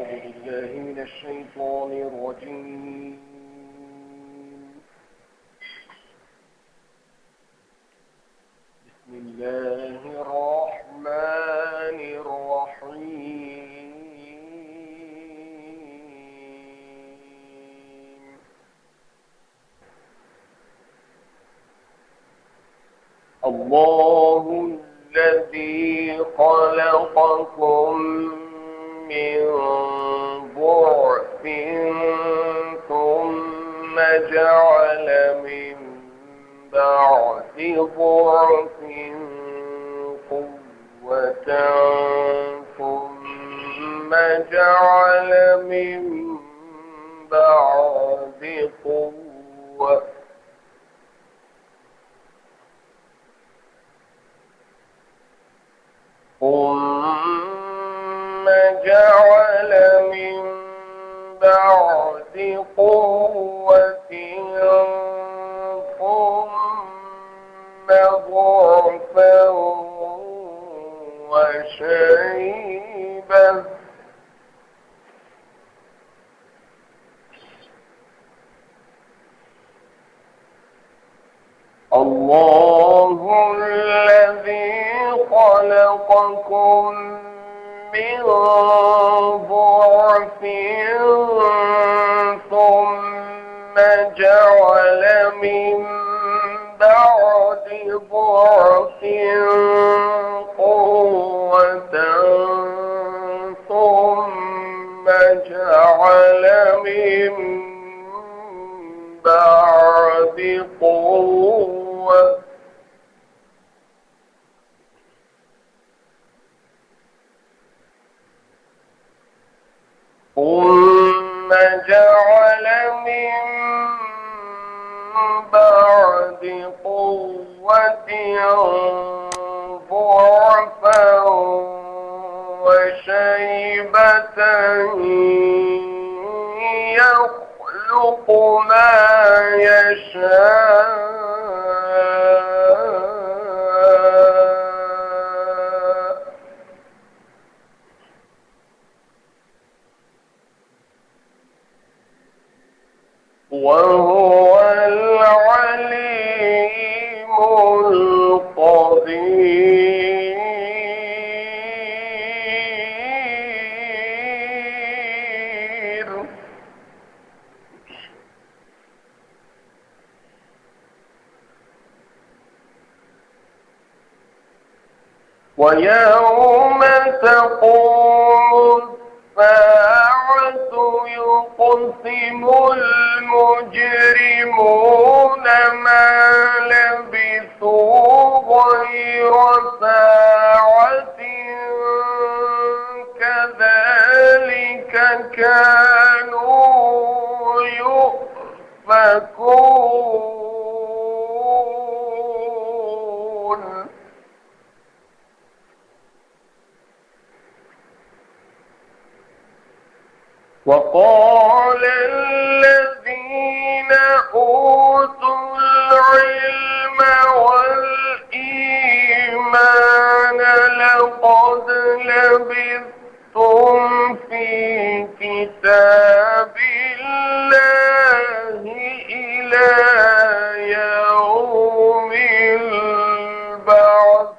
بالله من الشيطان الرجيم. بسم الله الرحمن الرحيم. الله الذي خلقكم من ضعف ثم جعل من بعد ضعف قوة ثم جعل من بعد قوة ثم جعل من بعد قوة ثم ضعفا وشيبة الله الذي خلقكم من ضعف ثم جعل من بعد ضعف قوة ثم جعل من بعد قوة ثم جعل من بعد قوة ضعفا وشيبة يخلق ما يشاء وهو العليم القدير. ويوم تقوم الساعة يقسم المجرمون ما لبثوا غير ساعة كذلك كانوا يؤفكون. وقال الذين أوتوا العلم والإيمان لقد لبثتم في كتاب الله إلى يوم البعث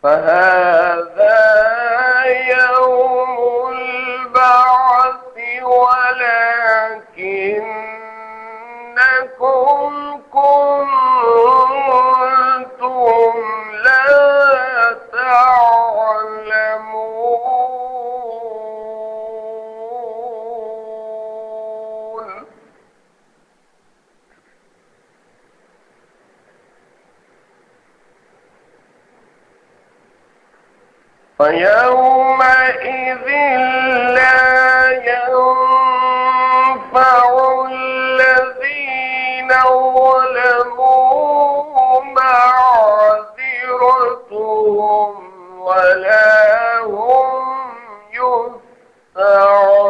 فهذا يوم البعث ولكنكم كنتم لا تعلمون. فيومئذ لا ينفع الذين ظلموا معذرتهم ولا هم يستعتبون.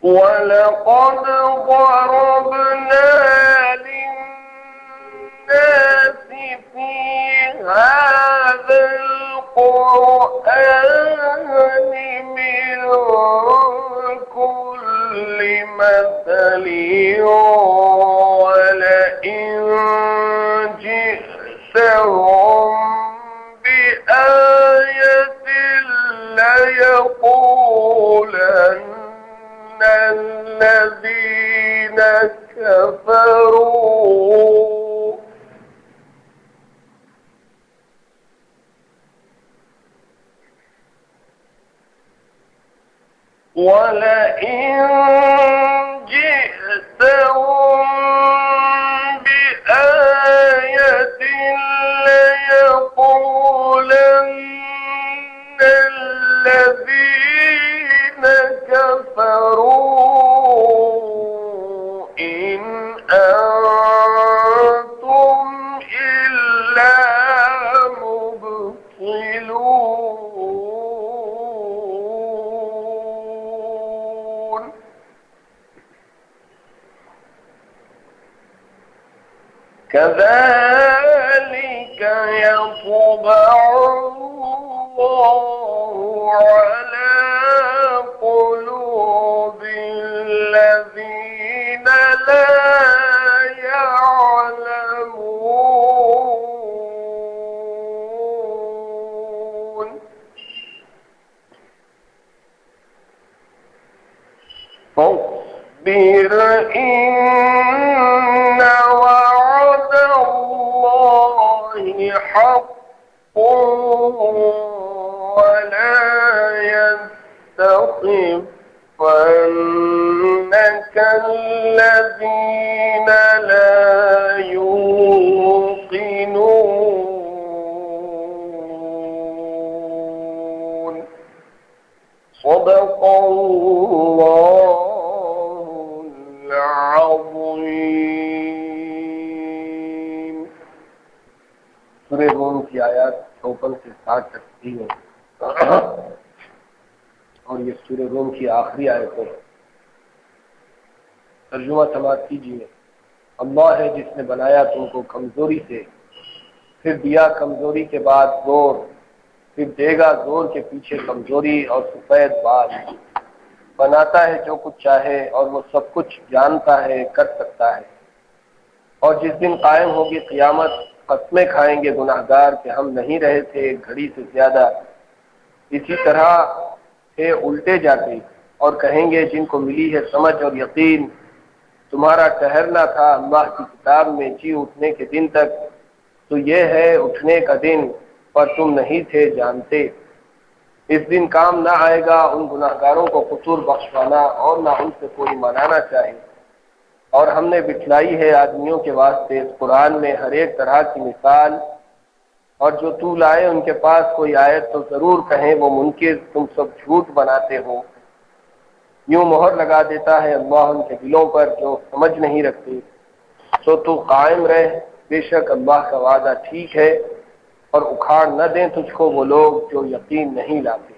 وَلَقَدْ ضَرَبْنَا لِلنَّاسِ فِي هَذَا الْقُرْآنِ مِنْ كُلِّ مَثَلٍ وَلَئِنْ جِئْتَهُمْ بِآيَةٍ لَيَقُولَنَّ الذين كفروا ولئن جئتهم بآية ليقولن الذين كفروا إن أنتم إلا مبطلون. كذلك يطبع الله على قلوب الذين لا يعلمون. فاصبر إن وعد الله حق ولا يستخفنك الذين لا يوقنون. صدق الله العظيم. سورہ روم کی آیات 54 سے 60 تک تھی ہے اور یہ سورہ روم کی آخری آیتیں ہیں. ترجمہ سماعت کیجیے. اللہ ہے جس نے بنایا تم کو کمزوری سے، پھر دیا کمزوری کے بعد زور، پھر دے گا زور کے پیچھے کمزوری اور سفید بال. بناتا ہے جو کچھ چاہے اور وہ سب کچھ جانتا ہے، کر سکتا ہے. اور جس دن قائم ہوگی قیامت، قسمیں کھائیں گے گناہگار کہ ہم نہیں رہے تھے ایک گھڑی سے زیادہ اسی طرح سے الٹے جاتے، اور کہیں گے جن کو ملی ہے سمجھ اور یقین، تمہارا ٹھہرنا تھا اللہ کی کتاب میں جی اٹھنے کے دن تک، تو یہ ہے اٹھنے کا دن، پر تم نہیں تھے جانتے. اس دن کام نہ آئے گا ان گناہگاروں کو قصور بخشوانا اور نہ ان سے کوئی منانا چاہے. اور ہم نے بٹھلائی ہے آدمیوں کے واسطے اس قرآن میں ہر ایک طرح کی مثال، اور جو تو لائے ان کے پاس کوئی آیت تو ضرور کہیں وہ منکر، تم سب جھوٹ بناتے ہو. یوں مہر لگا دیتا ہے اللہ ان کے دلوں پر جو سمجھ نہیں رکھتے. سو تو قائم رہ، بے شک اللہ کا وعدہ ٹھیک ہے، اور اکھاڑ نہ دیں تجھ کو وہ لوگ جو یقین نہیں لاتے.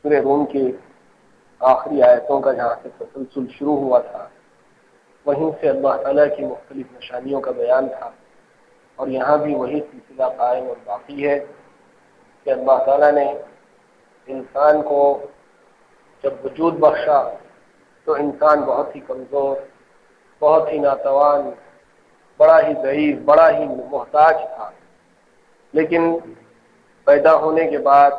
سورہ روم کی آخری آیتوں کا جہاں سے تسلسل شروع ہوا تھا وہیں سے اللہ تعالیٰ کی مختلف نشانیوں کا بیان تھا، اور یہاں بھی وہی سلسلہ قائم اور باقی ہے کہ اللہ تعالیٰ نے انسان کو جب وجود بخشا تو انسان بہت ہی کمزور، بہت ہی ناتوان، بڑا ہی ضعیف، بڑا ہی محتاج تھا. لیکن پیدا ہونے کے بعد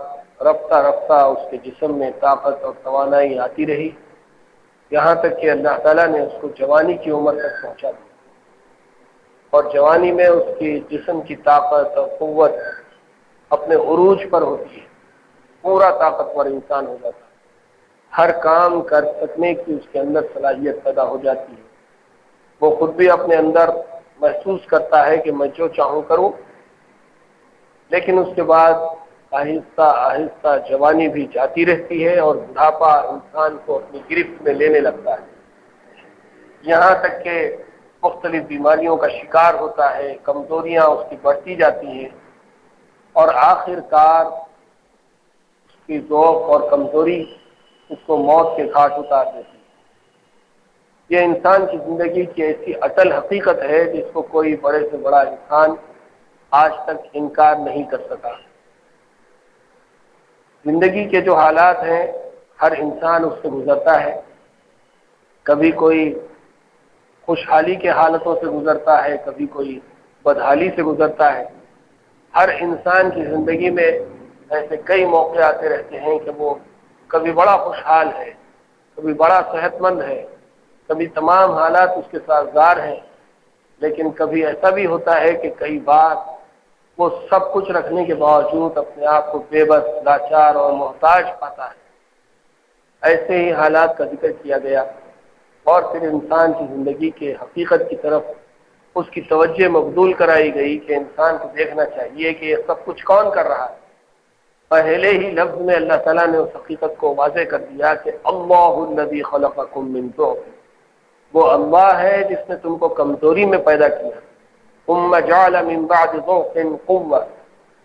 رفتہ رفتہ اس کے جسم میں طاقت اور توانائی آتی رہی، یہاں تک کہ اللہ تعالیٰ نے اس کو جوانی کی عمر تک پہنچا دیا. اور جوانی میں اس کی جسم کی طاقت اور قوت اپنے عروج پر ہوتی ہے، پورا طاقتور انسان ہو جاتا ہے، ہر کام کر سکنے کی اس کے اندر صلاحیت پیدا ہو جاتی ہے. وہ خود بھی اپنے اندر محسوس کرتا ہے کہ میں جو چاہوں کروں. لیکن اس کے بعد آہستہ آہستہ جوانی بھی جاتی رہتی ہے اور بڑھاپا انسان کو اپنی گرفت میں لینے لگتا ہے، یہاں تک کہ مختلف بیماریوں کا شکار ہوتا ہے، کمزوریاں اس کی بڑھتی جاتی ہیں، اور آخر کار اس کی ضعف اور کمزوری اس کو موت کے گھاٹ اتار دیتی ہے۔ یہ انسان کی زندگی کی ایسی اٹل حقیقت ہے جس کو کوئی بڑے سے بڑا انسان آج تک انکار نہیں کر سکا۔ زندگی کے جو حالات ہیں ہر انسان اس سے گزرتا ہے، کبھی کوئی خوشحالی کے حالتوں سے گزرتا ہے، کبھی کوئی بدحالی سے گزرتا ہے۔ ہر انسان کی زندگی میں ایسے کئی موقع آتے رہتے ہیں کہ وہ کبھی بڑا خوشحال ہے، کبھی بڑا صحت مند ہے، کبھی تمام حالات اس کے سازگار ہیں، لیکن کبھی ایسا بھی ہوتا ہے کہ کئی بار وہ سب کچھ رکھنے کے باوجود اپنے آپ کو بے بس، لاچار اور محتاج پاتا ہے۔ ایسے ہی حالات کا ذکر کیا گیا اور پھر انسان کی زندگی کے حقیقت کی طرف اس کی توجہ مبذول کرائی گئی کہ انسان کو دیکھنا چاہیے کہ یہ سب کچھ کون کر رہا ہے۔ پہلے ہی لفظ میں اللہ تعالیٰ نے اس حقیقت کو واضح کر دیا کہ اللہ الذی خلقکم من ضعف، وہ اللہ ہے جس نے تم کو کمزوری میں پیدا کیا، ثم جعل من بعد ضعف قوة،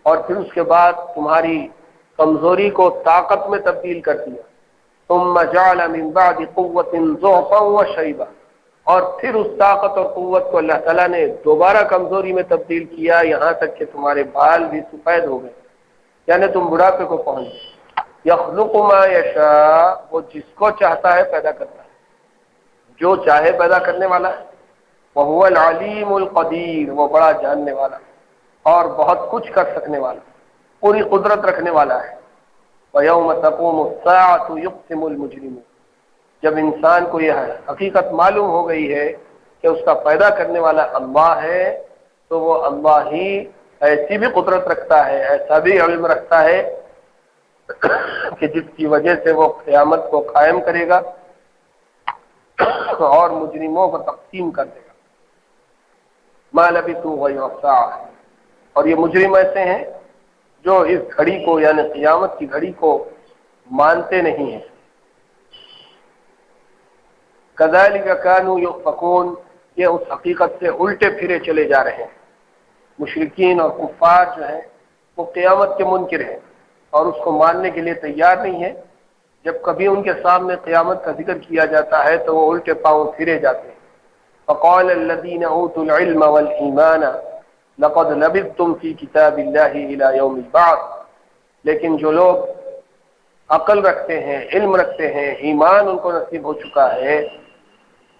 اور پھر اس کے بعد تمہاری کمزوری کو طاقت میں تبدیل کر دیا، ثم جعل من بعد قوة ضعفا وشیبا، اور پھر اس طاقت اور قوت کو اللہ تعالیٰ نے دوبارہ کمزوری میں تبدیل کیا، یہاں تک کہ تمہارے بال بھی سفید ہو گئے، یعنی تم بڑھاپے کو پہنچ گئے۔ یخلق ما یشاء، وہ جس کو چاہتا ہے پیدا کرتا ہے، جو چاہے پیدا کرنے والا ہے۔ وہو العلیم القدیر، وہ بڑا جاننے والا اور بہت کچھ کر سکنے والا، پوری قدرت رکھنے والا ہے۔ وَيَوْمَ تَقُومُ السَّاعَةُ يُقْسِمُ الْمُجْرِمُونَ، جب انسان کو یہ حقیقت معلوم ہو گئی ہے کہ اس کا پیدا کرنے والا اللہ ہے، تو وہ اللہ ہی ایسی بھی قدرت رکھتا ہے، ایسا بھی علم رکھتا ہے کہ جس کی وجہ سے وہ قیامت کو قائم کرے گا اور مجرموں کو تقسیم کر دے گا۔ ما لبثوا غیر ساعۃ، اور یہ مجرم ایسے ہیں جو اس گھڑی کو یعنی قیامت کی گھڑی کو مانتے نہیں ہیں۔ کذالک کانوا یؤفکون، یہ اس حقیقت سے الٹے پھرے چلے جا رہے ہیں۔ مشرکین اور کفار جو ہیں وہ قیامت کے منکر ہیں اور اس کو ماننے کے لیے تیار نہیں ہیں۔ جب کبھی ان کے سامنے قیامت کا ذکر کیا جاتا ہے تو وہ الٹے پاؤں پھرے جاتے ہیں۔ فقال الذین اوتوا العلم والایمان لقد لبثتم فی کتاب اللہ الی یوم البعث، لیکن جو لوگ عقل رکھتے ہیں، علم رکھتے ہیں، ایمان ان کو نصیب ہو چکا ہے،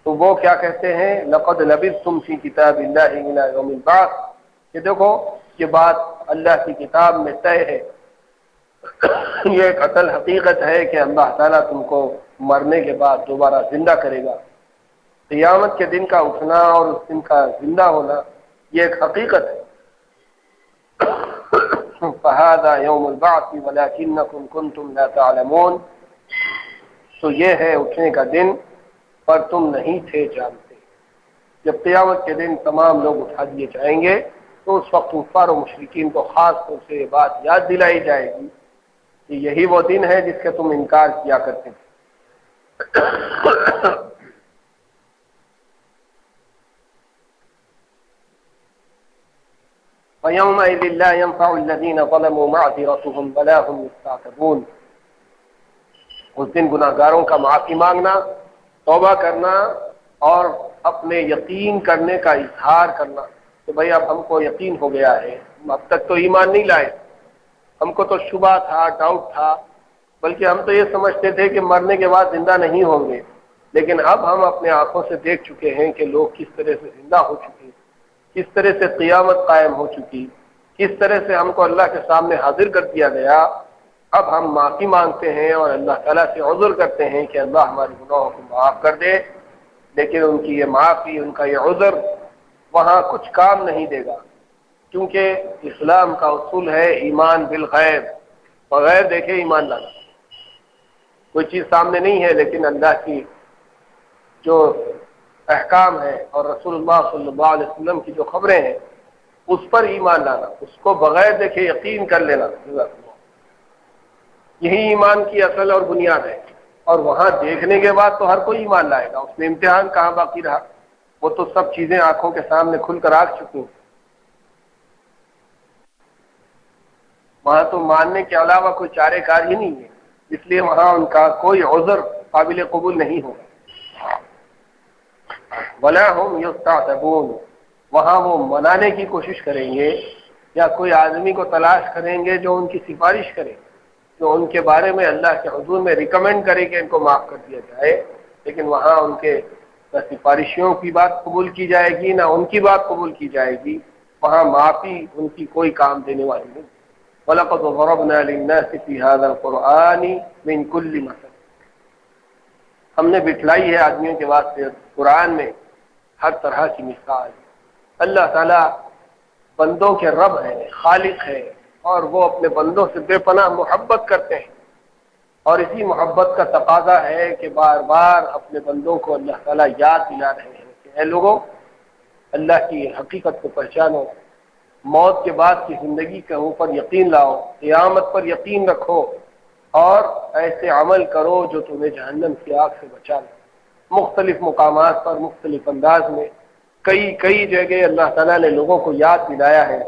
تو وہ کیا کہتے ہیں؟ لقد لبثتم فی کتاب اللہ الی یوم البعث، کہ دیکھو یہ بات اللہ کی کتاب میں طے ہے، یہ ایک اصل حقیقت ہے کہ اللہ تعالیٰ تم کو مرنے کے بعد دوبارہ زندہ کرے گا۔ قیامت کے دن کا اٹھنا اور اس دن کا زندہ ہونا یہ ایک حقیقت ہے۔ فَهَذَا يَوْمُ الْبَعْثِ وَلَكِنَّكُمْ كُنْتُمْ لَا تَعْلَمُونَ، تو یہ ہے اٹھنے کا دن پر تم نہیں تھے جانتے۔ جب قیامت کے دن تمام لوگ اٹھا دیے جائیں گے تو اس وقت کفار و مشرکین کو خاص طور سے یہ بات یاد دلائی جائے گی کہ یہی وہ دن ہے جس کے تم انکار کیا کرتے تھے۔ فَيَوْمَئِذٍ لَا يَنفَعُ الَّذِينَ ظَلَمُوا مَعْذِرَتُهُمْ وَلَا هُمْ يُسْتَعْتَبُونَ، اس دن گناہگاروں کا معافی مانگنا، توبہ کرنا اور اپنے یقین کرنے کا اظہار کرنا کہ بھئی اب ہم کو یقین ہو گیا ہے، اب تک تو ایمان نہیں لائے، ہم کو تو شبہ تھا، ڈاؤٹ تھا، بلکہ ہم تو یہ سمجھتے تھے کہ مرنے کے بعد زندہ نہیں ہوں گے، لیکن اب ہم اپنے آنکھوں سے دیکھ چکے ہیں کہ لوگ کس طرح سے زندہ ہو چکے، کس طرح سے قیامت قائم ہو چکی، کس طرح سے ہم کو اللہ کے سامنے حاضر کر دیا گیا۔ اب ہم معافی مانگتے ہیں اور اللہ تعالیٰ سے عذر کرتے ہیں کہ اللہ ہمارے گناہوں کو معاف کر دے، لیکن ان کی یہ معافی، ان کا یہ عذر وہاں کچھ کام نہیں دے گا، کیونکہ اسلام کا اصول ہے ایمان بالغیب، بغیر دیکھے ایمان لانا۔ کوئی چیز سامنے نہیں ہے لیکن اللہ کی جو احکام ہے اور رسول اللہ صلی اللہ علیہ وسلم کی جو خبریں ہیں اس پر ایمان لانا، اس کو بغیر دیکھے یقین کر لینا، یہی ایمان کی اصل اور بنیاد ہے۔ اور وہاں دیکھنے کے بعد تو ہر کوئی ایمان لائے گا، اس میں امتحان کہاں باقی رہا، وہ تو سب چیزیں آنکھوں کے سامنے کھل کر آ چکی ہیں۔ وہاں تو ماننے کے علاوہ کوئی چارے کار ہی نہیں ہے، اس لیے وہاں ان کا کوئی عذر قابل قبول نہیں ہوگا۔ وَلَا هُمْ يُسْتَعْتَبُونَ، وہاں وہ منانے کی کوشش کریں گے یا کوئی آدمی کو تلاش کریں گے جو ان کی سفارش کرے، جو ان کے بارے میں اللہ کے حضور میں ریکمینڈ کرے کہ ان کو معاف کر دیا جائے، لیکن وہاں ان کے نہ سفارشیوں کی بات قبول کی جائے گی نہ ان کی بات قبول کی جائے گی، وہاں معافی ان کی کوئی کام دینے والی نہیں۔ وَلَقَدْ ضَرَبْنَا لِلنَّاسِ فِي هَذَا الْقُرْآنِ مِنْ كُلِّ مَثَلٍ، ہم نے بٹھلائی ہے آدمیوں کے واسطے قرآن میں ہر طرح کی مثال۔ اللہ تعالیٰ بندوں کے رب ہے، خالق ہے، اور وہ اپنے بندوں سے بے پناہ محبت کرتے ہیں، اور اسی محبت کا تقاضا ہے کہ بار بار اپنے بندوں کو اللہ تعالیٰ یاد دلا رہے ہیں کہ اے لوگوں، اللہ کی حقیقت کو پہچانو، موت کے بعد کی زندگی کے اوپر یقین لاؤ، قیامت پر یقین رکھو، اور ایسے عمل کرو جو تمہیں جہنم کی آگ سے بچا لے۔ مختلف مقامات پر مختلف انداز میں کئی جگہ اللہ تعالیٰ نے لوگوں کو یاد دلایا ہے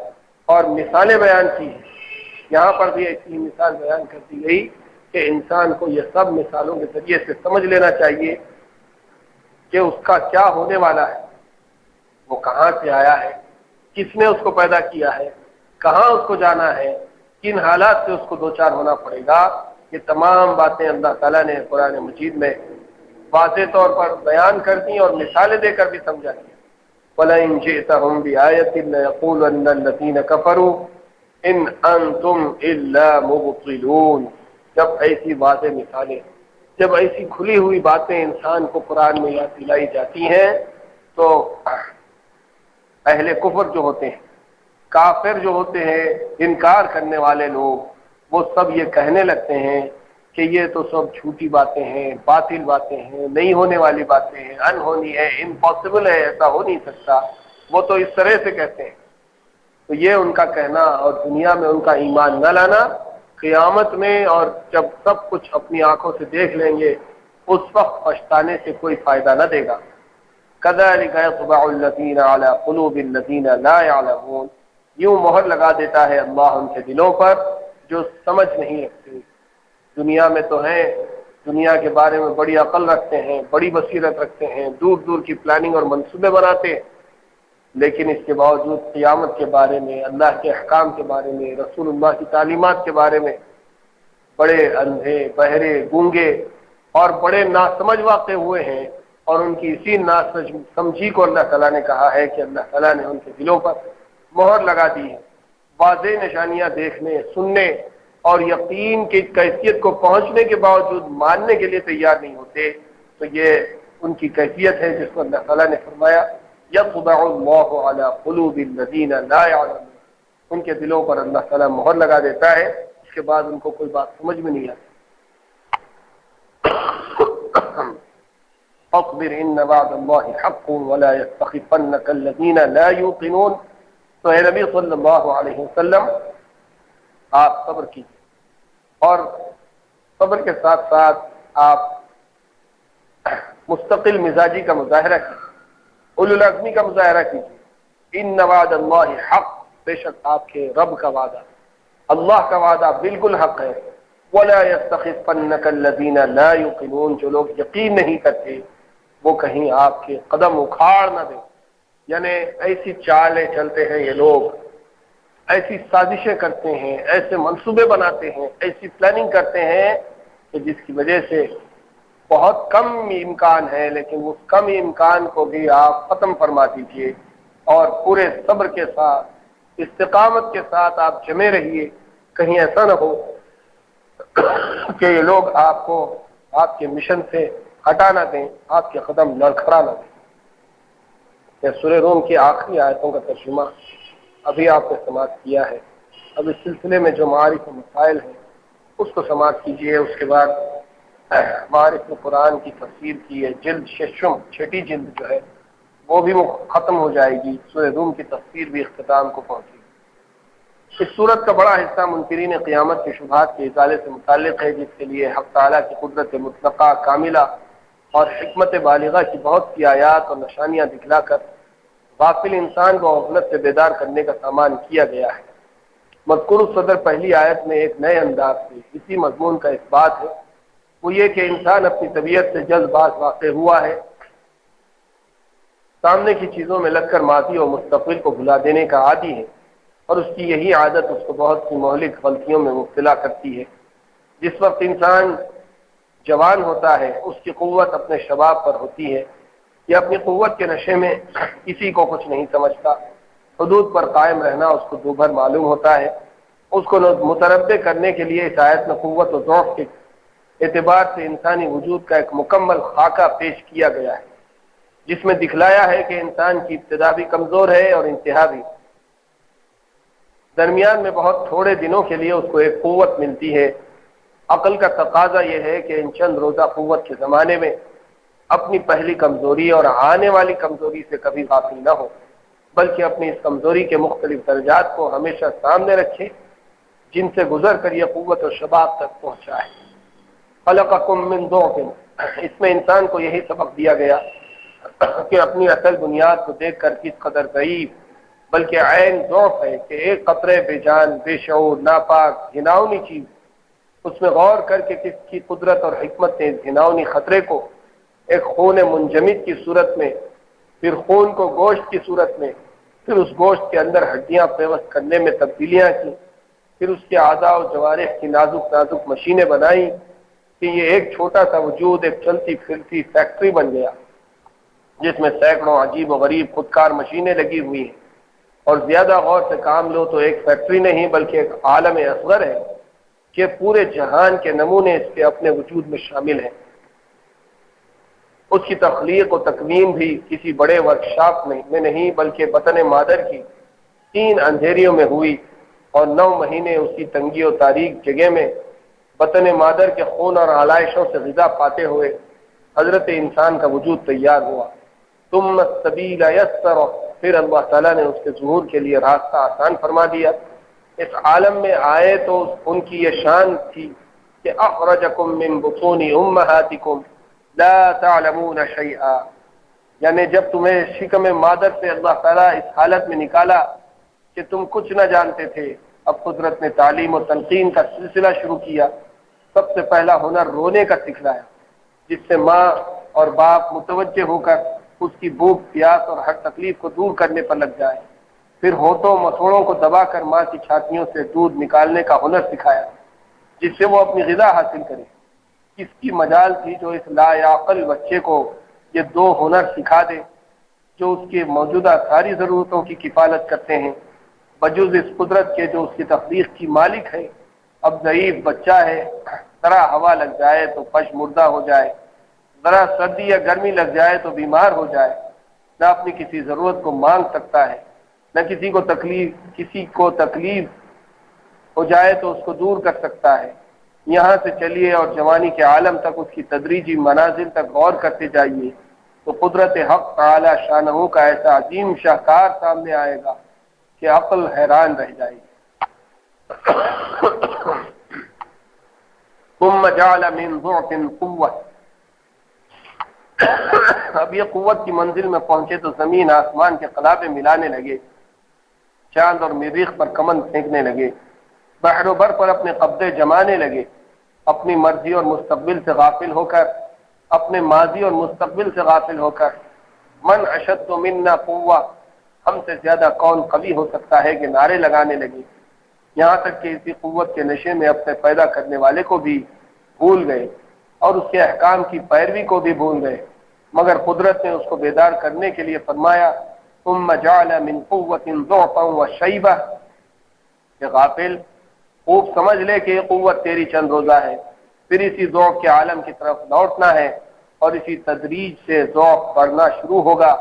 اور مثالیں بیان کی ہیں۔ یہاں پر بھی ایسی مثال بیان کر دی گئی کہ انسان کو یہ سب مثالوں کے ذریعے سے سمجھ لینا چاہیے کہ اس کا کیا ہونے والا ہے، وہ کہاں سے آیا ہے، کس نے اس کو پیدا کیا ہے، کہاں اس کو جانا ہے، کن حالات سے اس کو دوچار ہونا پڑے گا۔ یہ تمام باتیں اللہ تعالیٰ نے قرآن مجید میں واضح طور پر بیان کر دی اور مثالیں دے کر بھی سمجھا دیا۔ وَلَئِن جِئْتَهُم بِآيَةٍ لَّيَقُولَنَّ الَّذِينَ كَفَرُوا إِنْ أَنتُمْ إِلَّا مُبْطِلُونَ، جب ایسی واضح مثالیں، جب ایسی کھلی ہوئی باتیں انسان کو قرآن میں یاد دلائی جاتی ہیں تو اہل کفر جو ہوتے ہیں، کافر جو ہوتے ہیں، انکار کرنے والے لوگ، وہ سب یہ کہنے لگتے ہیں کہ یہ تو سب جھوٹی باتیں ہیں، باطل باتیں ہیں، نہیں ہونے والی باتیں ہیں، انہونی ہے، امپاسبل ہے، ایسا ہو نہیں سکتا، وہ تو اس طرح سے کہتے ہیں۔ تو یہ ان کا کہنا اور دنیا میں ان کا ایمان نہ لانا، قیامت میں اور جب سب کچھ اپنی آنکھوں سے دیکھ لیں گے اس وقت پچھتانے سے کوئی فائدہ نہ دے گا۔ كَذَلِكَ يَطْبَعُ الَّذِينَ عَلَى قُلُوبِ الَّذِينَ لَا يَعْلَمُونَ، یوں مہر لگا دیتا ہے اللہ ان کے دلوں پر جو سمجھ نہیں رکھتے۔ دنیا میں تو ہیں، دنیا کے بارے میں بڑی عقل رکھتے ہیں، بڑی بصیرت رکھتے ہیں، دور دور کی پلاننگ اور منصوبے بناتے ہیں، لیکن اس کے باوجود قیامت کے بارے میں، اللہ کے احکام کے بارے میں، رسول اللہ کی تعلیمات کے بارے میں بڑے اندھے، بہرے، گونگے اور بڑے ناسمجھ واقع ہوئے ہیں، اور ان کی اسی ناسمجھی کو اللہ تعالیٰ نے کہا ہے کہ اللہ تعالیٰ نے ان کے دلوں پر مہر لگا دی ہے۔ واضح نشانیاں دیکھنے، سننے اور یقین کی کیفیت کو پہنچنے کے باوجود ماننے کے لیے تیار نہیں ہوتے، تو یہ ان کی کیفیت ہے جس کو اللہ تعالیٰ نے فرمایا یطبع اللہ علی قلوب الذین لا یعلمون، ان کے دلوں پر اللہ تعالیٰ مہر لگا دیتا ہے، اس کے بعد ان کو کوئی بات سمجھ میں نہیں آتی۔ فاصبر ان وعد اللہ حق ولا یستخفنک الذین لا یوقنون، تو اے نبی صلی اللہ علیہ وسلم آپ صبر کیجیے، اور صبر کے ساتھ ساتھ آپ مستقل مزاجی کا مظاہرہ کیجیے، اولو العزمی کا مظاہرہ کیجیے۔ ان وعد اللہ حق، بے شک آپ کے رب کا وعدہ، اللہ کا وعدہ بالکل حق ہے۔ ولا یستخفنک الذین لا یوقنون، جو لوگ یقین نہیں کرتے وہ کہیں آپ کے قدم اکھاڑ نہ دیں، یعنی ایسی چالیں چلتے ہیں یہ لوگ، ایسی سازشیں کرتے ہیں، ایسے منصوبے بناتے ہیں، ایسی پلاننگ کرتے ہیں کہ جس کی وجہ سے بہت کم امکان ہے، لیکن اس کم امکان کو بھی آپ ختم فرما دیجئے، اور پورے صبر کے ساتھ، استقامت کے ساتھ آپ جمے رہیے۔ کہیں ایسا نہ ہو کہ یہ لوگ آپ کو آپ کے مشن سے ہٹا نہ دیں، آپ کے قدم لڑکھڑا نہ دیں۔ یہ سورہ روم کی آخری آیتوں کا ترجمہ ابھی آپ نے سماعت کیا ہے۔ اب اس سلسلے میں جو معارف و مسائل ہیں اس کو سماعت کیجیے، اس کے بعد معارف قرآن کی تفسیر کی ہے جلد ششم، چھٹی جلد جو ہے وہ بھی ختم ہو جائے گی، سورہ روم کی تفسیر بھی اختتام کو پہنچے گی۔ اس صورت کا بڑا حصہ منکرین قیامت کے شبہات کے ازالے سے متعلق ہے، جس کے لیے حق تعالیٰ کی قدرت مطلقہ کاملہ اور حکمت بالغہ کی بہت سی آیات اور نشانیاں دکھلا کر غافل انسان کو غفلت سے بیدار کرنے کا سامان کیا گیا ہے۔ مذکور صدر پہلی آیت میں ایک نئے انداز سے اسی مضمون کا اثبات ہے، وہ یہ کہ انسان اپنی طبیعت سے جلد باز واقع ہوا ہے، سامنے کی چیزوں میں لگ کر ماضی اور مستقبل کو بھلا دینے کا عادی ہے، اور اس کی یہی عادت اس کو بہت سی مہلک غلطیوں میں مبتلا کرتی ہے۔ جس وقت انسان جوان ہوتا ہے اس کی قوت اپنے شباب پر ہوتی ہے، یہ اپنی قوت کے نشے میں کسی کو کچھ نہیں سمجھتا، حدود پر قائم رہنا اس کو دوبھر معلوم ہوتا ہے۔ اس کو متربع کرنے کے لیے اس آیت میں قوت و ضعف کے اعتبار سے انسانی وجود کا ایک مکمل خاکہ پیش کیا گیا ہے، جس میں دکھلایا ہے کہ انسان کی ابتدا بھی کمزور ہے اور انتہا بھی۔ درمیان میں بہت تھوڑے دنوں کے لیے اس کو ایک قوت ملتی ہے۔ عقل کا تقاضا یہ ہے کہ ان چند روزہ قوت کے زمانے میں اپنی پہلی کمزوری اور آنے والی کمزوری سے کبھی غافل نہ ہو، بلکہ اپنی اس کمزوری کے مختلف درجات کو ہمیشہ سامنے رکھے جن سے گزر کر یہ قوت و شباب تک پہنچا ہے۔ خلقکم من ضعف، اس میں انسان کو یہی سبق دیا گیا کہ اپنی اصل بنیاد کو دیکھ کر کس قدر ضعیف بلکہ عین ضعف ہے کہ ایک قطرے بے جان، بے شعور، ناپاک، گھناؤنی چیز، اس میں غور کر کے کس کی قدرت اور حکمت نے اس گھناؤنی خطرے کو ایک خون منجمد کی صورت میں، پھر خون کو گوشت کی صورت میں، پھر اس گوشت کے اندر ہڈیاں پیوست کرنے میں تبدیلیاں کی، پھر اس کے اعضاء و جوارح کی نازک نازک مشینیں بنائیں کہ یہ ایک چھوٹا سا وجود ایک چلتی پھرتی فیکٹری بن گیا جس میں سینکڑوں عجیب و غریب خودکار مشینیں لگی ہوئی ہیں، اور زیادہ غور سے کام لو تو ایک فیکٹری نہیں بلکہ ایک عالم اصغر ہے کہ پورے جہان کے نمونے اس کے اپنے وجود میں شامل ہیں۔ اس کی تخلیق و تکوین بھی کسی بڑے ورکشاپ میں نہیں بلکہ بطن مادر کی 3 اندھیریوں میں ہوئی، اور 9 مہینے اسی تنگی و تاریک جگہ میں بطن مادر کے خون اور آلائشوں سے غذا پاتے ہوئے حضرت انسان کا وجود تیار ہوا۔ ثم السبیل یسر، پھر اللہ تعالیٰ نے اس کے ظہور کے لیے راستہ آسان فرما دیا۔ اس عالم میں آئے تو ان کی یہ شان تھی کہ اخرجکم من بطون امہاتکم لا تعلمون شیئا، یعنی جب تمہیں شکم مادر سے اللہ تعالیٰ اس حالت میں نکالا کہ تم کچھ نہ جانتے تھے، اب قدرت نے تعلیم و تلقین کا سلسلہ شروع کیا۔ سب سے پہلا ہنر رونے کا سکھلایا، جس سے ماں اور باپ متوجہ ہو کر اس کی بھوک، پیاس اور ہر تکلیف کو دور کرنے پر لگ جائے۔ پھر ہونٹوں مسوڑوں کو دبا کر ماں کی چھاتیوں سے دودھ نکالنے کا ہنر سکھایا، جس سے وہ اپنی غذا حاصل کرے۔ کس کی مجال تھی جو اس لا عقل بچے کو یہ 2 ہنر سکھا دے جو اس کے موجودہ ساری ضرورتوں کی کفالت کرتے ہیں، بجز اس قدرت کے جو اس کی تخلیق کی مالک ہے۔ اب ضعیف بچہ ہے، ذرا ہوا لگ جائے تو پش مردہ ہو جائے، ذرا سردی یا گرمی لگ جائے تو بیمار ہو جائے، نہ اپنی کسی ضرورت کو مانگ سکتا ہے، نہ کسی کو تکلیف ہو جائے تو اس کو دور کر سکتا ہے۔ یہاں سے چلیے اور جوانی کے عالم تک اس کی تدریجی منازل تک غور کرتے جائیے تو قدرت حق تعالی شانہ کا ایسا عظیم شاہکار سامنے آئے گا کہ عقل حیران رہ جائے گی۔ ثم جعل من ضعف قوة، اب یہ قوت کی منزل میں پہنچے تو زمین آسمان کے قلابے ملانے لگے، چاند اور مریخ پر کمند پھینکنے لگے، بحر و بر پر اپنے قبضے جمانے لگے، اپنی مرضی اور مستقبل سے غافل ہو کر، اپنے ماضی اور مستقبل سے غافل ہو کر، من اشد منا قوة، ہم سے زیادہ کون قوی ہو سکتا ہے، کہ نعرے لگانے لگے، یہاں تک کہ اسی قوت کے نشے میں اپنے پیدا کرنے والے کو بھی بھول گئے اور اس کے احکام کی پیروی کو بھی بھول گئے، مگر قدرت نے اس کو بیدار کرنے کے لیے فرمایا ثم جعل من قوة ضعفا وشیبہ، کہ غافل خوب سمجھ لے کہ یہ قوت تیری چند روزہ ہے، پھر اسی ضعف کے عالم کی طرف لوٹنا ہے اور اسی تدریج سے ضعف بڑھنا شروع ہوگا،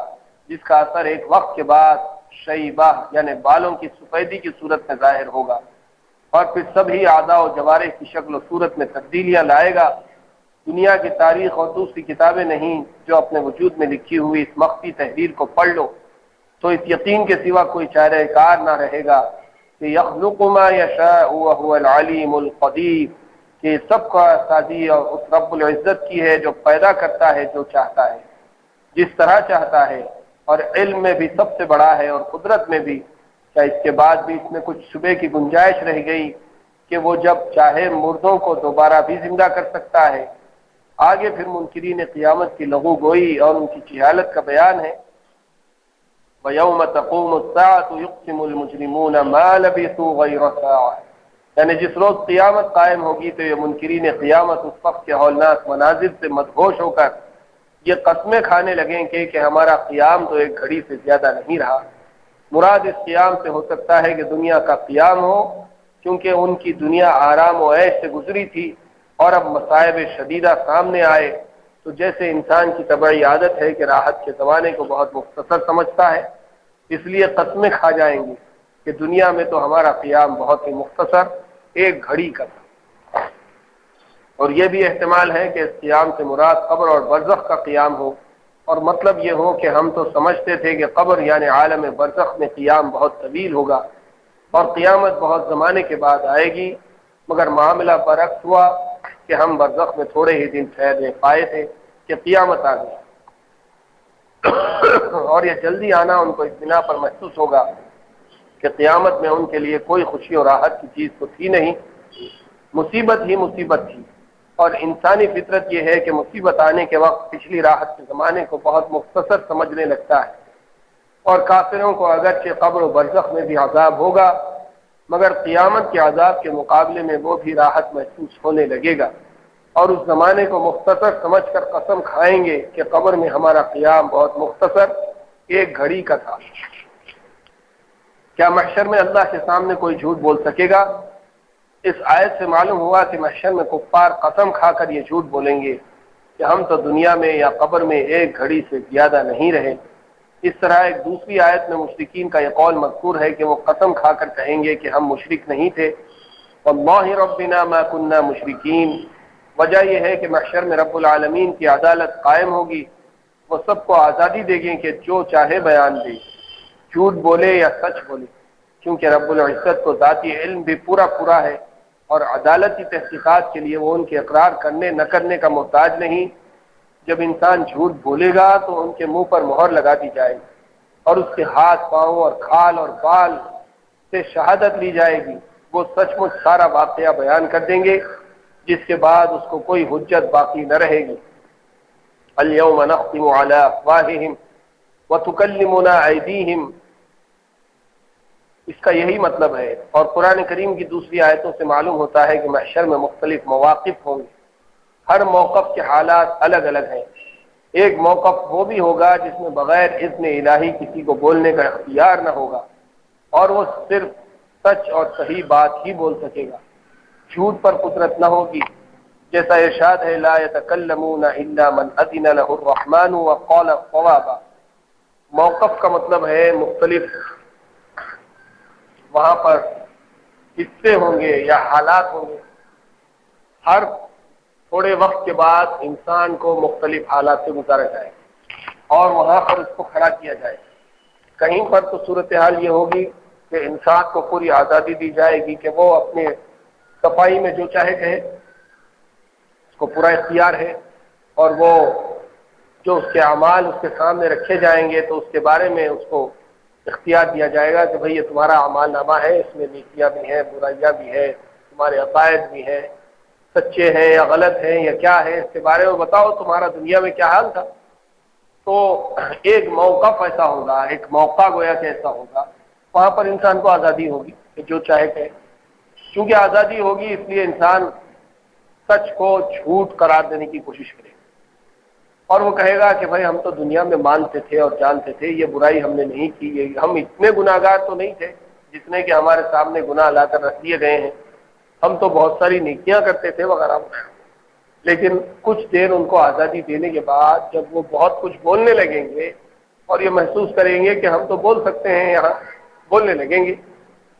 جس کا اثر ایک وقت کے بعد شیبہ یعنی بالوں کی سفیدی کی صورت میں ظاہر ہوگا، اور پھر سبھی اعضاء و جوارح کی شکل و صورت میں تبدیلیاں لائے گا۔ دنیا کی تاریخ اور دوسری کتابیں نہیں جو اپنے وجود میں لکھی ہوئی اس مخفی تحریر کو پڑھ لو تو اس یقین کے سوا کوئی چارہ کار نہ رہے گا کہ یخلق ما یشاء وهو العلیم القدیر، کہ سب کا سازی اور اس رب العزت کی ہے جو پیدا کرتا ہے جو چاہتا ہے، جس طرح چاہتا ہے، اور علم میں بھی سب سے بڑا ہے اور قدرت میں بھی کیا اس کے بعد بھی اس میں کچھ شبے کی گنجائش رہ گئی کہ وہ جب چاہے مردوں کو دوبارہ بھی زندہ کر سکتا ہے؟ آگے پھر منکرین قیامت کی لغو گوئی اور ان کی جہالت کا بیان ہے۔ وَيَوْمَ تَقُومُ السَّاعَةُ يُقْسِمُ الْمُجْرِمُونَ مَا لَبِثُوا غَيْرَ سَاعَةٍ، یعنی جس روز قیامت قائم ہوگی تو یہ منکرین قیامت اس وقت کے ہولناک مناظر سے مدہوش ہو کر یہ قسمیں کھانے لگیں کہ ہمارا قیام تو ایک گھڑی سے زیادہ نہیں رہا۔ مراد اس قیام سے ہو سکتا ہے کہ دنیا کا قیام ہو، کیونکہ ان کی دنیا آرام و عیش سے گزری تھی اور اب مصائب شدیدہ سامنے آئے تو جیسے انسان کی طبعی عادت ہے کہ راحت کے زمانے کو بہت مختصر سمجھتا ہے، اس لیے قسمیں کھا جائیں گے کہ دنیا میں تو ہمارا قیام بہت ہی مختصر ایک گھڑی کا تھا۔ اور یہ بھی احتمال ہے کہ اس قیام سے مراد قبر اور برزخ کا قیام ہو، اور مطلب یہ ہو کہ ہم تو سمجھتے تھے کہ قبر یعنی عالم برزخ میں قیام بہت طویل ہوگا اور قیامت بہت زمانے کے بعد آئے گی، مگر معاملہ برعکس ہوا کہ ہم برزخ میں تھوڑے ہی دن ٹھہرنے پائے تھے کہ قیامت آ گئی، اور یہ جلدی آنا ان کو اس بنا پر محسوس ہوگا کہ قیامت میں ان کے لیے کوئی خوشی اور راحت کی چیز تو تھی نہیں، مصیبت ہی مصیبت تھی۔ اور انسانی فطرت یہ ہے کہ مصیبت آنے کے وقت پچھلی راحت کے زمانے کو بہت مختصر سمجھنے لگتا ہے، اور کافروں کو اگرچہ قبر و برزخ میں بھی عذاب ہوگا مگر قیامت کے عذاب کے مقابلے میں وہ بھی راحت محسوس ہونے لگے گا، اور اس زمانے کو مختصر سمجھ کر قسم کھائیں گے کہ قبر میں ہمارا قیام بہت مختصر ایک گھڑی کا تھا۔ کیا محشر میں اللہ کے سامنے کوئی جھوٹ بول سکے گا؟ اس آیت سے معلوم ہوا کہ محشر میں کفار قسم کھا کر یہ جھوٹ بولیں گے کہ ہم تو دنیا میں یا قبر میں ایک گھڑی سے زیادہ نہیں رہے۔ اس طرح ایک دوسری آیت میں مشرکین کا یہ قول مذکور ہے کہ وہ قسم کھا کر کہیں گے کہ ہم مشرک نہیں تھے، واللہ ربنا ما کننا مشرکین۔ وجہ یہ ہے کہ محشر میں رب العالمین کی عدالت قائم ہوگی، وہ سب کو آزادی دے گے کہ جو چاہے بیان دے، جھوٹ بولے یا سچ بولے، کیونکہ رب العزت کو ذاتی علم بھی پورا ہے اور عدالتی تحقیقات کے لیے وہ ان کے اقرار کرنے نہ کرنے کا محتاج نہیں۔ جب انسان جھوٹ بولے گا تو ان کے منہ پر مہر لگا دی جائے گی اور اس کے ہاتھ پاؤں اور کھال اور بال سے شہادت لی جائے گی، وہ سچ مچ سارا واقعہ بیان کر دیں گے، جس کے بعد اس کو کوئی حجت باقی نہ رہے گی۔ الیوم نختم علی افواہہم وتکلمنا ایدیہم، اس کا یہی مطلب ہے۔ اور قرآن کریم کی دوسری آیتوں سے معلوم ہوتا ہے کہ محشر میں مختلف مواقف ہوں گے، ہر موقف کے حالات الگ الگ ہیں۔ ایک موقف وہ بھی ہوگا جس میں بغیر اذن الہی کسی کو بولنے کا اختیار نہ ہوگا، اور وہ صرف سچ اور صحیح بات ہی بول سکے گا، جھوٹ پر قدرت نہ ہوگی، جیسا ارشاد ہے لا يتکلمون الا من اذن له الرحمن وقال صوابا۔ موقف کا مطلب ہے مختلف وہاں پر حصے ہوں گے یا حالات ہوں گے، ہر تھوڑے وقت کے بعد انسان کو مختلف حالات سے گزارا جائے اور وہاں پر اس کو کھڑا کیا جائے۔ کہیں پر تو صورتحال یہ ہوگی کہ انسان کو پوری آزادی دی جائے گی کہ وہ اپنے صفائی میں جو چاہے کہے، اس کو پورا اختیار ہے، اور وہ جو اس کے اعمال اس کے سامنے رکھے جائیں گے تو اس کے بارے میں اس کو اختیار دیا جائے گا کہ بھئی یہ تمہارا اعمال نامہ ہے، اس میں نیکیاں بھی ہیں، برائیاں بھی ہیں، تمہارے عقائد بھی ہیں، سچے ہیں یا غلط ہیں یا کیا ہے، اس کے بارے میں بتاؤ تمہارا دنیا میں کیا حال تھا۔ تو ایک موقف ایسا ہوگا، ایک موقع گویا کہ ایسا ہوگا، وہاں پر انسان کو آزادی ہوگی کہ جو چاہے کہے۔ چونکہ آزادی ہوگی اس لیے انسان سچ کو جھوٹ قرار دینے کی کوشش کرے، اور وہ کہے گا کہ بھائی ہم تو دنیا میں مانتے تھے اور جانتے تھے، یہ برائی ہم نے نہیں کی، ہم اتنے گناہگار تو نہیں تھے جتنے کہ ہمارے سامنے گناہ لا کر رکھ دیے گئے ہیں، ہم تو بہت ساری نیکیاں کرتے تھے وغیرہ۔ لیکن کچھ دیر ان کو آزادی دینے کے بعد جب وہ بہت کچھ بولنے لگیں گے اور یہ محسوس کریں گے کہ ہم تو بول سکتے ہیں، یہاں بولنے لگیں گے،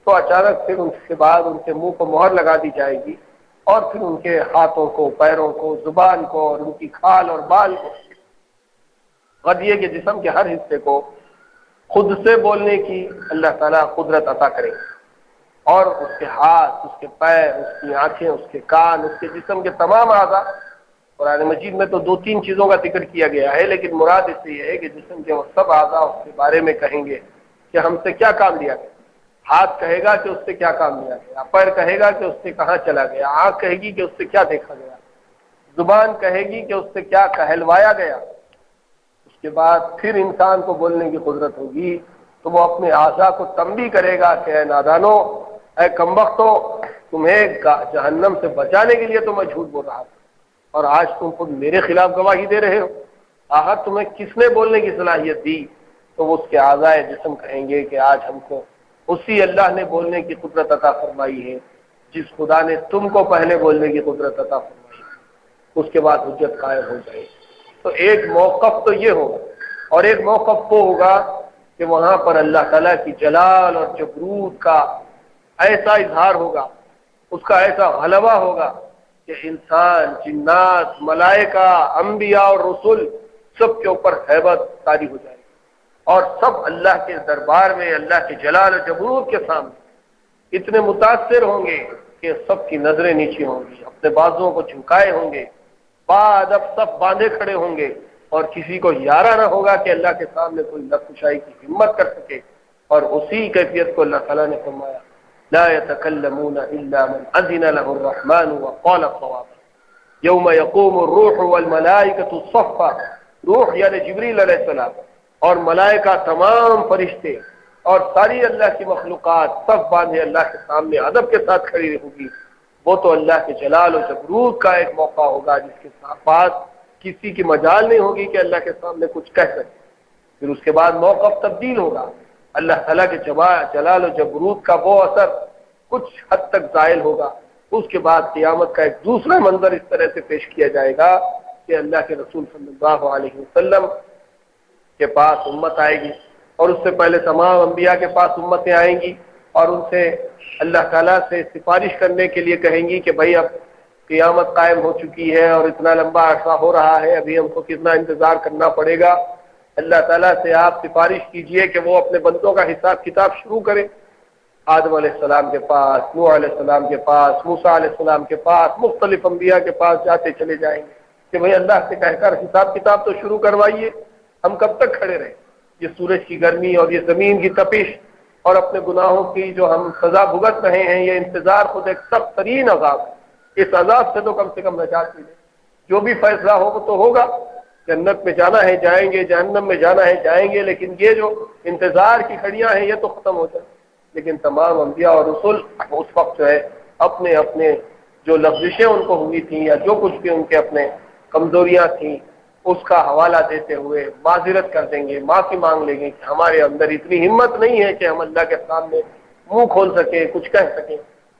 تو اچانک پھر ان کے بعد ان کے منہ پر مہر لگا دی جائے گی، اور پھر ان کے ہاتھوں کو، پیروں کو، زبان کو اور ان کی کھال اور بال کو، غدیے کے جسم کے ہر حصے کو خود سے بولنے کی اللہ تعالیٰ قدرت عطا کریں گے، اور اس کے ہاتھ، اس کے پیر، اس کی آنکھیں، اس کے کان، اس کے جسم کے تمام اعضاء، قرآن مجید میں تو 2-3 چیزوں کا ذکر کیا گیا ہے، لیکن مراد اس سے یہ ہے کہ جسم کے وہ سب اعضاء اس کے بارے میں کہیں گے کہ ہم سے کیا کام لیا گیا، ہاتھ کہے گا کہ اس سے کیا کام لیا گیا، پیر کہے گا کہ اس سے کہاں چلا گیا، آنکھ کہے گی کہ اس سے کیا دیکھا گیا، زبان کہے گی کہ اس سے کیا کہلوایا گیا۔ اس کے بعد پھر انسان کو بولنے کی قدرت ہوگی تو وہ اپنے اعضاء کو تنبیہ کرے گا کہ اے نادانو، اے کمبختو، تمہیں جہنم سے بچانے کے لیے تو میں جھوٹ بول رہا تھا، اور آج تم خود میرے خلاف گواہی دے رہے ہو۔ آخر تمہیں کس نے بولنے کی صلاحیت دی؟ تو وہ اس کے اعضاء جسم کہیں گے کہ آج ہم کو اسی اللہ نے بولنے کی قدرت عطا فرمائی ہے جس خدا نے تم کو پہلے بولنے کی قدرت عطا فرمائی ہے۔ اس کے بعد حجت قائم ہو جائے۔ تو ایک موقف تو یہ ہوگا، اور ایک موقف وہ ہوگا کہ وہاں پر اللہ تعالیٰ کی جلال اور جبروت کا ایسا اظہار ہوگا، اس کا ایسا غلبہ ہوگا کہ انسان، جنات، ملائکہ، انبیاء اور رسول سب کے اوپر ہیبت طاری ہو جائے گی، اور سب اللہ کے دربار میں اللہ کے جلال و جبروت کے سامنے اتنے متاثر ہوں گے کہ سب کی نظریں نیچے ہوں گی، اپنے بازوؤں کو جھکائے ہوں گے، اب سب باندھے کھڑے ہوں گے، اور کسی کو یارہ نہ ہوگا کہ اللہ کے سامنے کوئی لب کشائی کی ہمت کر سکے۔ اور اسی کیفیت کو اللہ تعالیٰ نے فرمایا لا يتكلمون الا من اذن له الرحمن وقال صوابا یوم یقوم الروح والملائکۃ صفا۔ روح یعنی جبریل علیہ السلام اور ملائکہ، تمام فرشتے اور ساری اللہ کی مخلوقات سب باندھے اللہ کے سامنے ادب کے ساتھ کھڑی ہوگی۔ وہ تو اللہ کے جلال و جبروت کا ایک موقع ہوگا جس کے پاس کسی کی مجال نہیں ہوگی کہ اللہ کے سامنے کچھ کہہ سکے۔ پھر اس کے بعد موقف تبدیل ہوگا، اللہ تعالیٰ کے جلال و جبروت کا وہ اثر کچھ حد تک زائل ہوگا۔ اس کے بعد قیامت کا ایک دوسرا منظر اس طرح سے پیش کیا جائے گا کہ اللہ کے رسول صلی اللہ علیہ وسلم کے پاس امت آئے گی، اور اس سے پہلے تمام انبیاء کے پاس امتیں آئیں گی، اور ان سے اللہ تعالیٰ سے سفارش کرنے کے لیے کہیں گی کہ بھائی اب قیامت قائم ہو چکی ہے اور اتنا لمبا عرصہ ہو رہا ہے، ابھی ہم کو کتنا انتظار کرنا پڑے گا۔ اللہ تعالیٰ سے آپ سفارش کیجئے کہ وہ اپنے بندوں کا حساب کتاب شروع کرے۔ آدم علیہ السلام کے پاس، نوح علیہ السلام کے پاس، موسیٰ علیہ السلام کے پاس، مختلف انبیاء کے پاس جاتے چلے جائیں گے کہ بھائی اللہ سے کہہ کر حساب کتاب تو شروع کروائیے، ہم کب تک کھڑے رہیں؟ یہ سورج کی گرمی اور یہ زمین کی تپش اور اپنے گناہوں کی جو ہم سزا بھگت رہے ہیں، یہ انتظار خود ایک سخت ترین عذاب ہے۔ اس عذاب سے تو کم سے کم نجات ملے۔ جو بھی فیصلہ ہو وہ تو ہوگا، جنت میں جانا ہے جائیں گے، جہنم میں جانا ہے جائیں گے، لیکن یہ جو انتظار کی گھڑیاں ہیں یہ تو ختم ہو جائیں۔ لیکن تمام انبیاء اور رسول اس وقت جو ہے اپنے اپنے جو لفزشیں ان کو ہوئی تھیں یا جو کچھ بھی ان کے اپنے کمزوریاں تھیں اس کا حوالہ دیتے ہوئے معذرت کر دیں گے، معافی مانگ لیں گے کہ ہمارے اندر اتنی ہمت نہیں ہے کہ ہم اللہ کے سامنے منہ کھول سکیں، کچھ کہہ سکیں،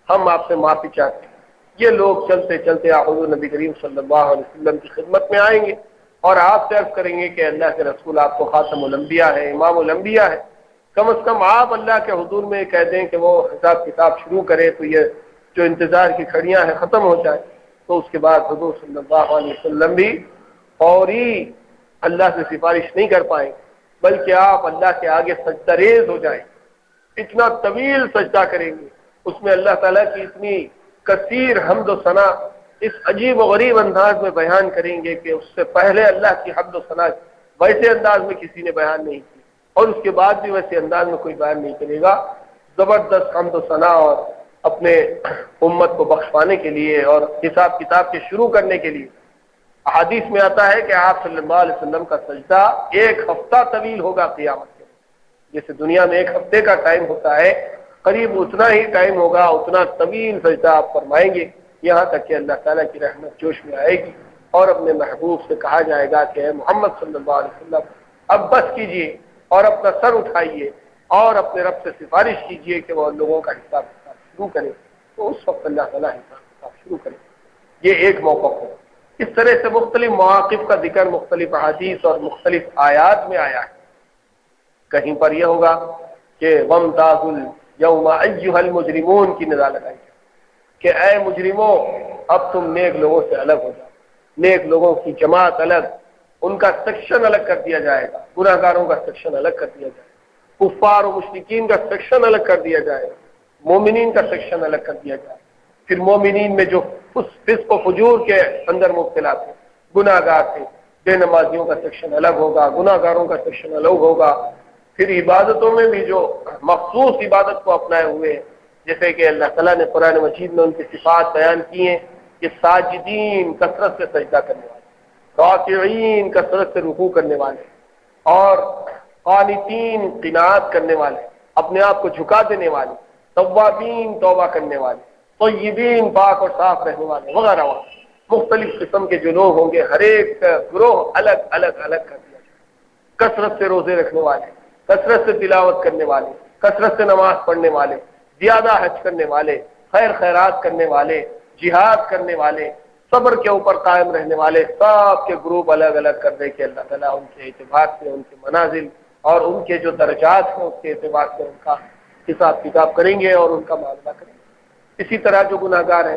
ہم آپ سے معافی چاہتے ہیں۔ یہ لوگ چلتے چلتے حضور نبی کریم صلی اللہ علیہ وسلم کی خدمت میں آئیں گے اور آپ سے عرض کریں گے کہ اللہ کے رسول آپ کو خاتم الانبیاء ہے، امام الانبیاء ہے، کم از کم آپ اللہ کے حضور میں کہہ دیں کہ وہ حساب کتاب شروع کرے تو یہ جو انتظار کی کھڑیاں ہیں ختم ہو جائے۔ تو اس کے بعد حضور صلی اللہ علیہ وسلم بھی فوری اللہ سے سفارش نہیں کر پائیں، بلکہ آپ اللہ کے آگے سجدہ ریز ہو جائیں، اتنا طویل سجدہ کریں گے، اس میں اللہ تعالیٰ کی اتنی کثیر حمد و ثنا اس عجیب و غریب انداز میں بیان کریں گے کہ اس سے پہلے اللہ کی حمد و ثنا ویسے انداز میں کسی نے بیان نہیں کی، اور اس کے بعد بھی ویسے انداز میں کوئی بیان نہیں کرے گا۔ زبردست حمد و ثنا اور اپنے امت کو بخش پانے کے لیے اور حساب کتاب کے شروع کرنے کے لیے احادیث میں آتا ہے کہ آپ صلی اللہ علیہ وسلم کا سجدہ 1 ہفتہ طویل ہوگا قیامت کے، جیسے دنیا میں 1 ہفتے کا ٹائم ہوتا ہے قریب اتنا ہی ٹائم ہوگا، اتنا طویل سجدہ آپ فرمائیں گے، یہاں تک کہ اللہ تعالیٰ کی رحمت جوش میں آئے گی اور اپنے محبوب سے کہا جائے گا کہ اے محمد صلی اللہ علیہ وسلم اب بس کیجئے اور اپنا سر اٹھائیے اور اپنے رب سے سفارش کیجئے کہ وہ لوگوں کا حساب کتاب شروع کرے۔ تو اس وقت اللہ تعالیٰ حساب کتاب شروع کرے۔ یہ ایک موقع ہو۔ اس طرح سے مختلف مواقف کا ذکر مختلف احادیث اور مختلف آیات میں آیا ہے۔ کہیں پر یہ ہوگا کہ وَامْتَازُوا الْيَوْمَ أَيُّهَا الْمُجْرِمُونَ کی ندا لگائی جائے کہ اے مجرموں اب تم نیک لوگوں سے الگ ہو جاؤ، نیک لوگوں کی جماعت الگ، ان کا سیکشن الگ کر دیا جائے گا، گناہ گاروں کا سیکشن الگ کر دیا جائے گا، کفار و مشرکین کا سیکشن الگ کر دیا جائے گا، مومنین کا سیکشن الگ کر دیا جائے گا۔ پھر مومنین میں جو فسق و فجور کے اندر مبتلا تھے، گناہ گار تھے، بے نمازیوں کا سیکشن الگ ہوگا، گناہ گاروں کا سیکشن الگ ہوگا۔ پھر عبادتوں میں بھی جو مخصوص عبادت کو اپنائے ہوئے ہیں، جیسے کہ اللہ تعالیٰ نے قرآن مجید میں ان کی صفات بیان کی ہیں کہ ساجدین کثرت سے سجدہ کرنے والے، راکعین کثرت سے رکوع کرنے والے، اور قانتین قناعت کرنے والے، اپنے آپ کو جھکا دینے والے، توابین توبہ کرنے والے، طیبین پاک اور صاف رہنے والے، وغیرہ وغیرہ مختلف قسم کے جو لوگ ہوں گے، ہر ایک گروہ الگ الگ الگ کر دیا جائے۔ کثرت سے روزے رکھنے والے، کثرت سے تلاوت کرنے والے، کثرت سے نماز پڑھنے والے، زیادہ حج کرنے والے، خیر خیرات کرنے والے، جہاد کرنے والے، صبر کے اوپر قائم رہنے والے، سب کے گروپ الگ الگ کر دے کے اللہ تعالیٰ ان کے اعتبار سے ان کے منازل اور ان کے جو درجات ہیں اس کے اعتبار سے ان کا حساب کتاب کریں گے اور ان کا معاملہ کریں گے۔ اسی طرح جو گناہ گار ہیں،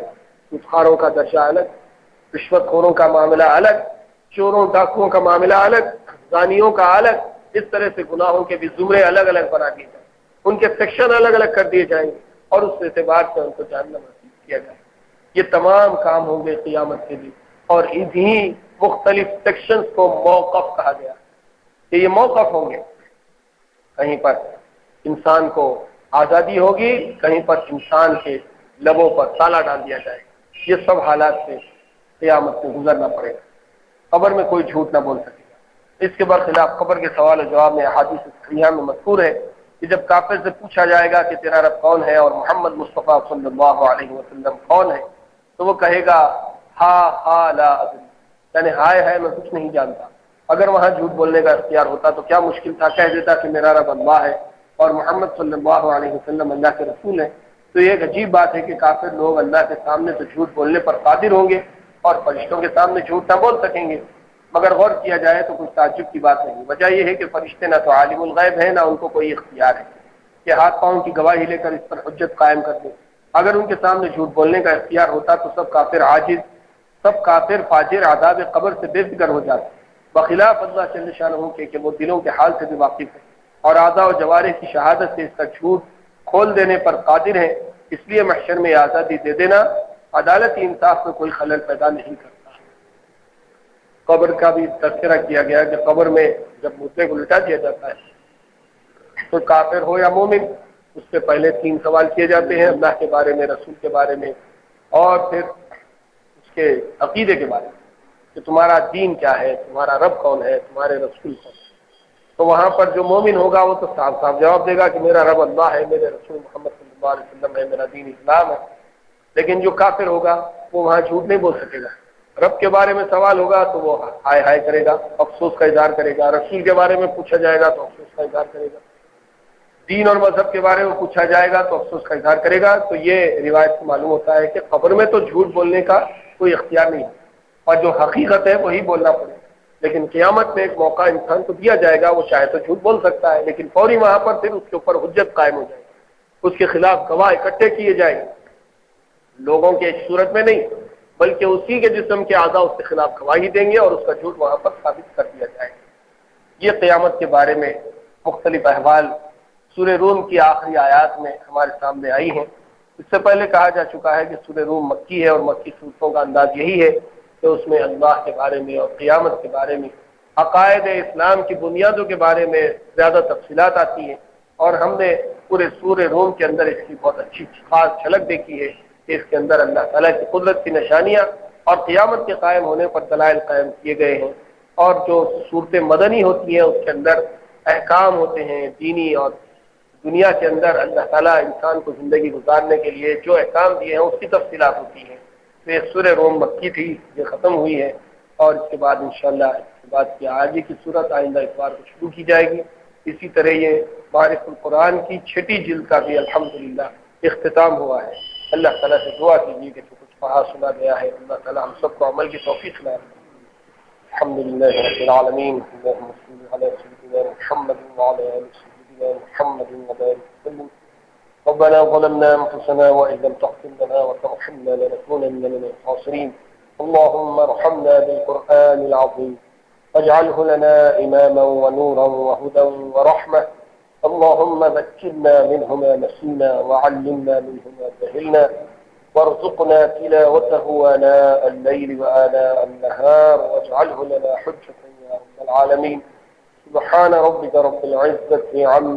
سودخواروں کا درجہ الگ، رشوت خوروں کا معاملہ الگ، چوروں ڈاکوؤں کا معاملہ الگ، زانیوں کا الگ، اس طرح سے گناہوں کے بھی زمرے الگ الگ بنا دیے جائیں، ان کے سیکشن الگ الگ کر دیے جائیں گے اور اس اعتبار سے ان کو جہنم نصیب کیا جائے۔ یہ تمام کام ہوں گے قیامت کے لیے، اور انہی مختلف سیکشنز کو موقف کہا گیا کہ یہ موقف ہوں گے۔ کہیں پر انسان کو آزادی ہوگی، کہیں پر انسان کے لبوں پر تالا ڈال دیا جائے گا۔ یہ سب حالات سے قیامت سے گزرنا پڑے گا۔ قبر میں کوئی جھوٹ نہ بول سکے گا۔ اس کے برخلاف قبر کے سوال و جواب میں احادیث صحیحہ میں مذکور ہے کہ جب کافر سے پوچھا جائے گا کہ تیرا رب کون ہے اور محمد مصطفیٰ صلی اللہ علیہ وسلم کون ہے، تو وہ کہے گا ہا لا ادری، یعنی ہائے ہے میں کچھ نہیں جانتا۔ اگر وہاں جھوٹ بولنے کا اختیار ہوتا تو کیا مشکل تھا، کہہ دیتا کہ میرا رب اللہ ہے اور محمد صلی اللہ علیہ وسلم اللہ کے رسول ہے۔ تو یہ ایک عجیب بات ہے کہ کافر لوگ اللہ کے سامنے تو جھوٹ بولنے پر قادر ہوں گے اور فرشتوں کے سامنے جھوٹ نہ بول سکیں گے۔ مگر غور کیا جائے تو کچھ تعجب کی بات نہیں۔ وجہ یہ ہے کہ فرشتے نہ تو عالم الغیب ہیں، نہ ان کو کوئی اختیار ہے کہ ہاتھ پاؤں کی گواہی لے کر اس پر حجت قائم کر دیں۔ اگر ان کے سامنے جھوٹ بولنے کا اختیار ہوتا تو سب کافر عاجز، سب کافر فاجر عذاب قبر سے بے فکر ہو جاتے، بخلاف اللہ جل شانہ کہ وہ دلوں کے حال سے بھی واقف ہے اور اعضاء و جوارح کی شہادت سے اس کا جھوٹ کھول دینے پر قادر ہے۔ اس لیے محشر میں آزادی دے دینا عدالت انصاف میں کوئی خلل پیدا نہیں کرتا۔ قبر کا بھی تذکرہ کیا گیا کہ قبر میں جب مردے کو لٹا دیا جاتا ہے تو کافر ہو یا مومن، اس سے پہلے 3 سوال کیے جاتے ہیں، اللہ کے بارے میں، رسول کے بارے میں، اور پھر اس کے عقیدے کے بارے میں کہ تمہارا دین کیا ہے، تمہارا رب کون ہے، تمہارے رسول کون ہے۔ تو وہاں پر جو مومن ہوگا وہ تو صاف صاف جواب دے گا کہ میرا رب اللہ ہے، میرے رسول محمد صلی اللہ علیہ وسلم ہے، میرا دین اسلام ہے۔ لیکن جو کافر ہوگا وہ وہاں جھوٹ نہیں بول سکے گا۔ رب کے بارے میں سوال ہوگا تو وہ ہائے ہائے کرے گا، افسوس کا اظہار کرے گا۔ رسول کے بارے میں پوچھا جائے گا تو افسوس کا اظہار کرے گا۔ دین اور مذہب کے بارے میں پوچھا جائے گا تو افسوس کا اظہار کرے گا۔ تو یہ روایت سے معلوم ہوتا ہے کہ قبر میں تو جھوٹ بولنے کا کوئی اختیار نہیں ہے اور جو حقیقت ہے وہی بولنا پڑے گا۔ لیکن قیامت میں ایک موقع انسان کو دیا جائے گا، وہ چاہے تو جھوٹ بول سکتا ہے لیکن فوری وہاں پر پھر اس کے اوپر حجت قائم ہو جائے گی، اس کے خلاف گواہ اکٹھے کیے جائیں گے، لوگوں کے صورت میں نہیں بلکہ اسی کے جسم کے اعضاء اس کے خلاف گواہی دیں گے اور اس کا جھوٹ وہاں پر ثابت کر دیا جائے گا۔ یہ قیامت کے بارے میں مختلف احوال سورہ روم کی آخری آیات میں ہمارے سامنے آئی ہیں۔ اس سے پہلے کہا جا چکا ہے کہ سورہ روم مکی ہے اور مکی صورتوں کا انداز یہی ہے کہ اس میں اللہ کے بارے میں اور قیامت کے بارے میں، عقائد اسلام کی بنیادوں کے بارے میں زیادہ تفصیلات آتی ہیں، اور ہم نے پورے سورہ روم کے اندر اس کی بہت اچھی خاص جھلک دیکھی ہے کہ اس کے اندر اللہ تعالیٰ کی قدرت کی نشانیاں اور قیامت کے قائم ہونے پر دلائل قائم کیے گئے ہیں، اور جو صورتیں مدنی ہوتی ہیں اس کے اندر احکام ہوتے ہیں دینی، اور دنیا کے اندر اللہ تعالیٰ انسان کو زندگی گزارنے کے لیے جو احکام دیے ہیں اس کی تفصیلات ہوتی ہیں۔ تو یہ سورہ روم مکی تھی، یہ ختم ہوئی ہے، اور اس کے بعد انشاءاللہ اس کے بعد کی آگے کی صورت آئندہ اتوار کو شروع کی جائے گی۔ اسی طرح یہ معرف القرآن کی 6 جلد کا بھی الحمدللہ اختتام ہوا ہے۔ اللہ تعالیٰ سے دعا کیجیے کہ جو کچھ کہا سنا گیا ہے اللہ تعالیٰ ہم سب کو عمل کی توفیق عطا فرمائے۔ الحمدللہ رب العالمین، اللہم صل علی سیدنا محمد وعلی آل سیدنا محمد وبارک وسلم۔ ربنا ظلمنا انفسنا وان لم تغفر لنا وترحمنا لنكونن من الخاسرين، اللهم ارحمنا بالقرآن العظيم واجعله لنا إماما ونورا وهدى ورحمة، اللهم ذكرنا منه ما نسينا وعلمنا منه ما جهلنا وارزقنا تلاوته آناء الليل وآناء النهار واجعله لنا حجة يا رب العالمين، سبحان ربك رب العزة عما